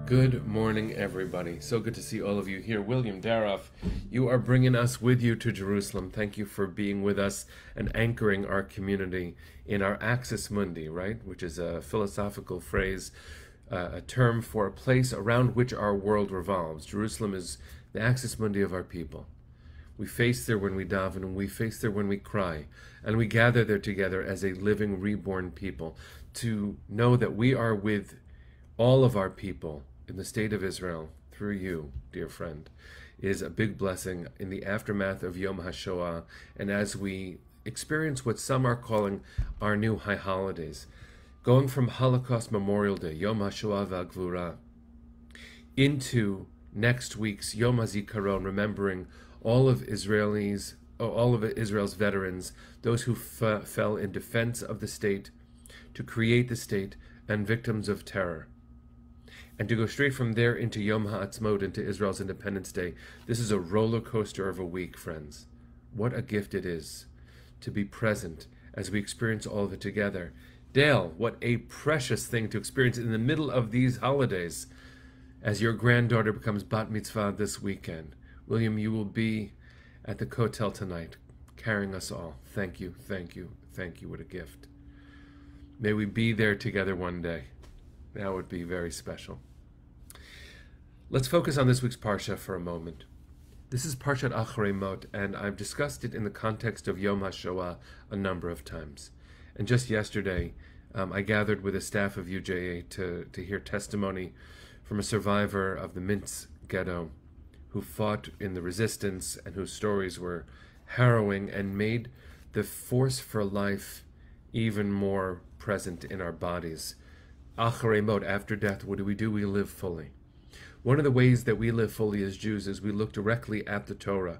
Good morning, everybody. So good to see all of you here. William Daroff, you are bringing us with you to Jerusalem. Thank you for being with us and anchoring our community in our Axis Mundi, right? Which is a philosophical phrase, a term for a place around which our world revolves. Jerusalem is the Axis Mundi of our people. We face there when we daven, and we face there when we cry, and we gather there together as a living, reborn people to know that we are with all of our people in the state of Israel through you, dear friend, is a big blessing in the aftermath of Yom HaShoah, and as we experience what some are calling our new high holidays, going from Holocaust Memorial Day, Yom HaShoah V'Gvura, into next week's Yom HaZikaron, remembering all of Israel's veterans, those who fell in defense of the state, to create the state, and victims of terror. And to go straight from there into Yom HaAtzmaut, into Israel's Independence Day. This is a roller coaster of a week, friends. What a gift it is to be present as we experience all of it together. Dale, what a precious thing to experience in the middle of these holidays as your granddaughter becomes bat mitzvah this weekend. William, you will be at the Kotel tonight, carrying us all. Thank you, thank you, thank you. What a gift. May we be there together one day. That would be very special. Let's focus on this week's Parsha for a moment. This is Parshat Acharei Mot, and I've discussed it in the context of Yom HaShoah a number of times. And just yesterday, I gathered with a staff of UJA to hear testimony from a survivor of the Minsk ghetto who fought in the resistance and whose stories were harrowing and made the force for life even more present in our bodies. Acharei Mot, after death, what do? We live fully. One of the ways that we live fully as Jews is we look directly at the Torah.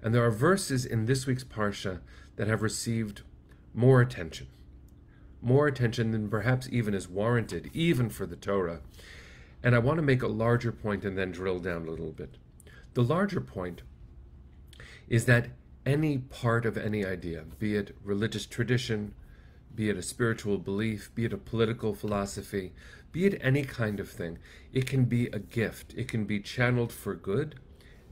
And there are verses in this week's Parsha that have received more attention than perhaps even is warranted, even for the Torah. And I want to make a larger point and then drill down a little bit. The larger point is that any part of any idea, be it religious tradition, be it a spiritual belief, be it a political philosophy, be it any kind of thing, it can be a gift. It can be channeled for good,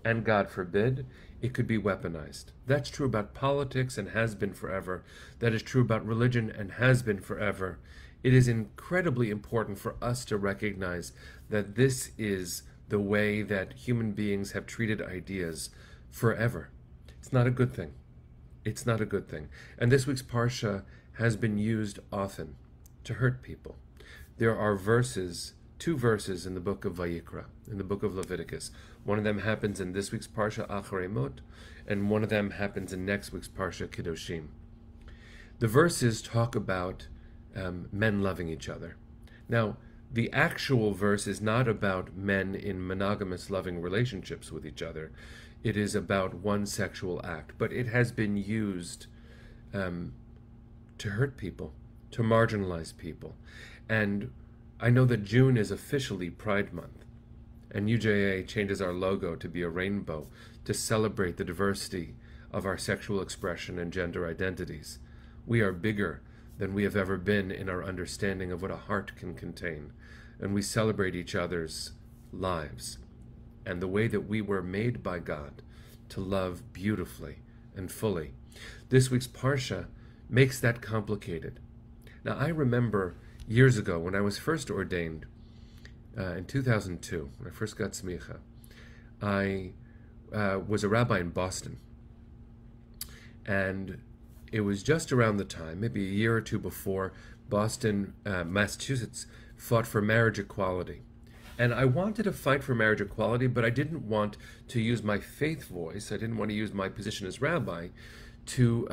and God forbid, it could be weaponized. That's true about politics and has been forever. That is true about religion and has been forever. It is incredibly important for us to recognize that this is the way that human beings have treated ideas forever. It's not a good thing. It's not a good thing. And this week's Parsha has been used often to hurt people. There are two verses in the book of Vayikra, in the book of Leviticus. One of them happens in this week's Parsha, Acharei Mot, and one of them happens in next week's Parsha, Kedoshim. The verses talk about men loving each other. Now, the actual verse is not about men in monogamous loving relationships with each other. It is about one sexual act, but it has been used to hurt people, to marginalize people. And I know that June is officially Pride Month, and UJA changes our logo to be a rainbow to celebrate the diversity of our sexual expression and gender identities. We are bigger than we have ever been in our understanding of what a heart can contain, and we celebrate each other's lives and the way that we were made by God to love beautifully and fully. This week's Parsha makes that complicated. Now, I remember years ago when I was first ordained, in 2002, when I first got smicha, I was a rabbi in Boston. And it was just around the time, maybe a year or two before, Boston, Massachusetts, fought for marriage equality. And I wanted to fight for marriage equality, but I didn't want to use my faith voice. I didn't want to use my position as rabbi to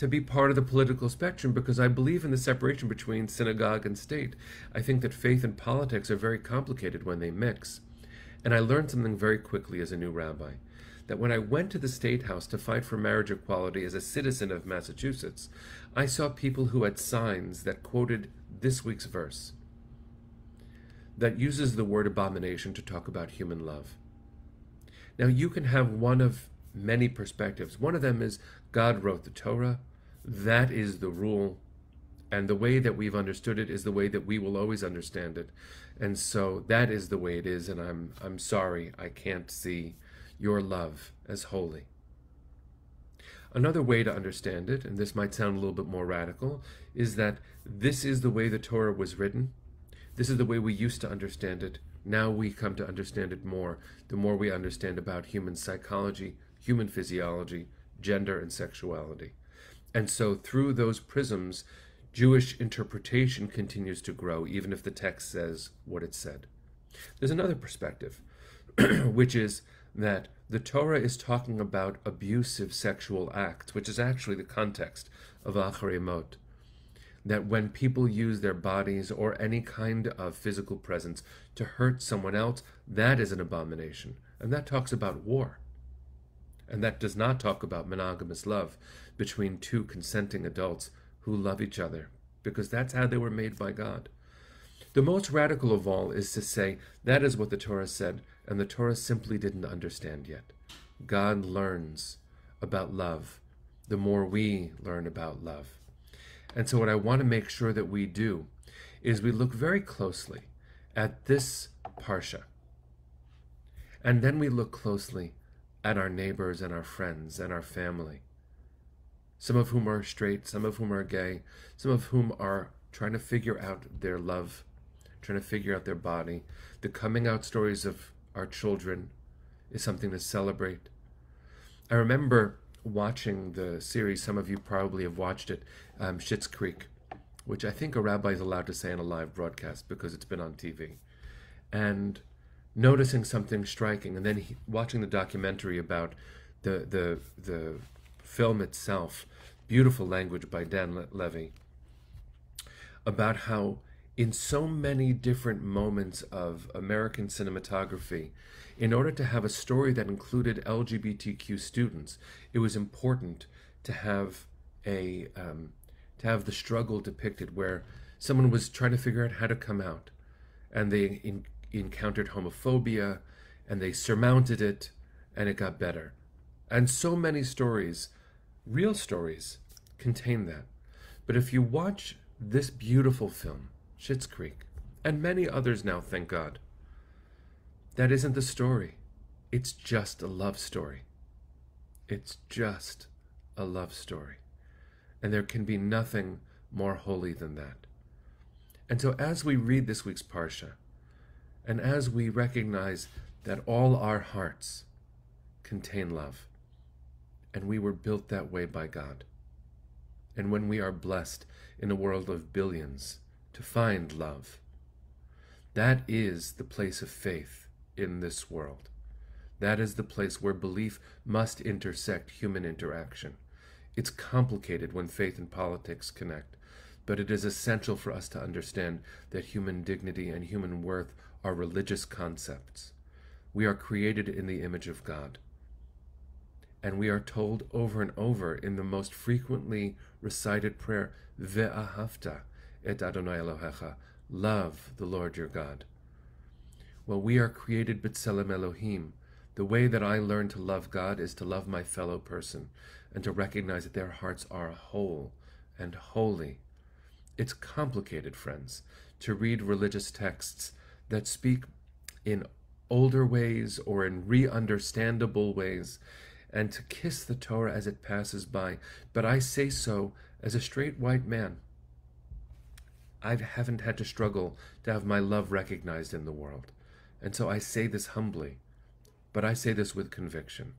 be part of the political spectrum, because I believe in the separation between synagogue and state. I think that faith and politics are very complicated when they mix. And I learned something very quickly as a new rabbi, that when I went to the State House to fight for marriage equality as a citizen of Massachusetts, I saw people who had signs that quoted this week's verse, that uses the word abomination to talk about human love. Now, you can have one of many perspectives. One of them is God wrote the Torah. That is the rule. And the way that we've understood it is the way that we will always understand it. And so that is the way it is, and I'm sorry I can't see your love as holy. Another way to understand it, and this might sound a little bit more radical, is that this is the way the Torah was written. This is the way we used to understand it. Now we come to understand it more, the more we understand about human psychology, human physiology, gender, and sexuality. And so through those prisms, Jewish interpretation continues to grow, even if the text says what it said. There's another perspective, which is that the Torah is talking about abusive sexual acts, which is actually the context of Acharei Mot. That when people use their bodies or any kind of physical presence to hurt someone else, that is an abomination. And that talks about war. And that does not talk about monogamous love between two consenting adults who love each other, because that's how they were made by God. The most radical of all is to say that is what the Torah said, and the Torah simply didn't understand yet. God learns about love the more we learn about love. And so what I want to make sure that we do is we look very closely at this parsha. And then we look closely at our neighbors and our friends and our family. Some of whom are straight, some of whom are gay, some of whom are trying to figure out their love, trying to figure out their body. The coming out stories of our children is something to celebrate. I remember watching the series, some of you probably have watched it, Schitt's Creek, which I think a rabbi is allowed to say in a live broadcast because it's been on TV, and noticing something striking, and then watching the documentary about the film itself, beautiful language by Dan Levy, about how in so many different moments of American cinematography, in order to have a story that included LGBTQ students, it was important to have the struggle depicted where someone was trying to figure out how to come out, and they encountered homophobia, and they surmounted it, and it got better. And so many stories, real stories, contain that. But if you watch this beautiful film, Schitt's Creek, and many others now, thank God, that isn't the story. It's just a love story. It's just a love story. And there can be nothing more holy than that. And so as we read this week's Parsha, and as we recognize that all our hearts contain love, and we were built that way by God, and when we are blessed in a world of billions to find love, that is the place of faith in this world. That is the place where belief must intersect human interaction. It's complicated when faith and politics connect, but it is essential for us to understand that human dignity and human worth are religious concepts. We are created in the image of God. And we are told over and over in the most frequently recited prayer, Ve'ahavta et Adonai Elohecha, love the Lord your God. Well, we are created b'tselem Elohim. The way that I learn to love God is to love my fellow person and to recognize that their hearts are whole and holy. It's complicated, friends, to read religious texts that speak in older ways or in re-understandable ways, and to kiss the Torah as it passes by. But I say so as a straight white man. I haven't had to struggle to have my love recognized in the world. And so I say this humbly, but I say this with conviction,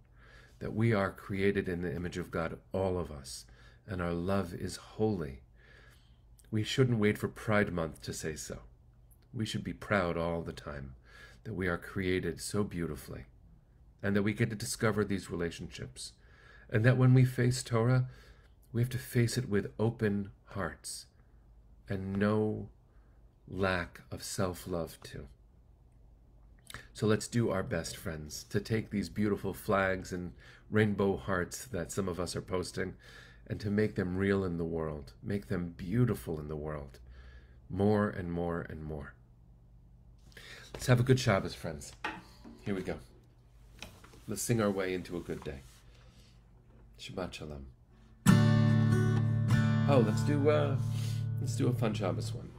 that we are created in the image of God, all of us, and our love is holy. We shouldn't wait for Pride Month to say so. We should be proud all the time that we are created so beautifully, and that we get to discover these relationships, and that when we face Torah, we have to face it with open hearts and no lack of self-love too. So let's do our best, friends, to take these beautiful flags and rainbow hearts that some of us are posting and to make them real in the world, make them beautiful in the world, more and more and more. Let's have a good Shabbos, friends. Here we go. Let's sing our way into a good day. Shabbat Shalom. Oh, let's Let's do a fun Shabbos one.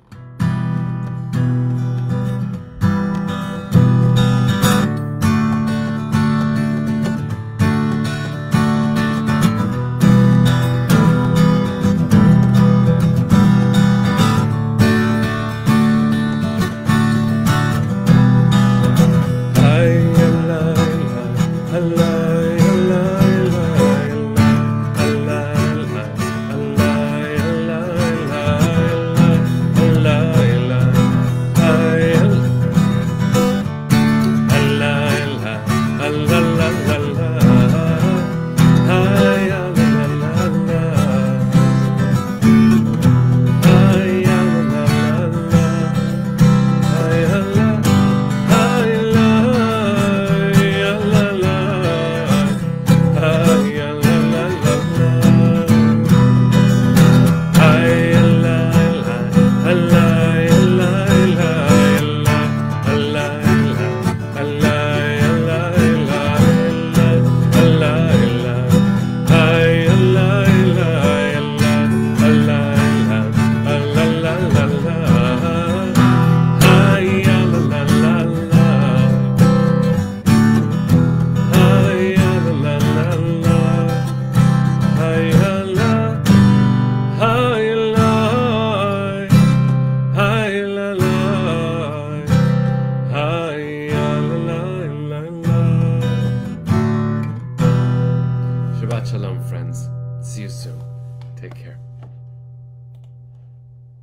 Shabbat Shalom, friends. See you soon. Take care.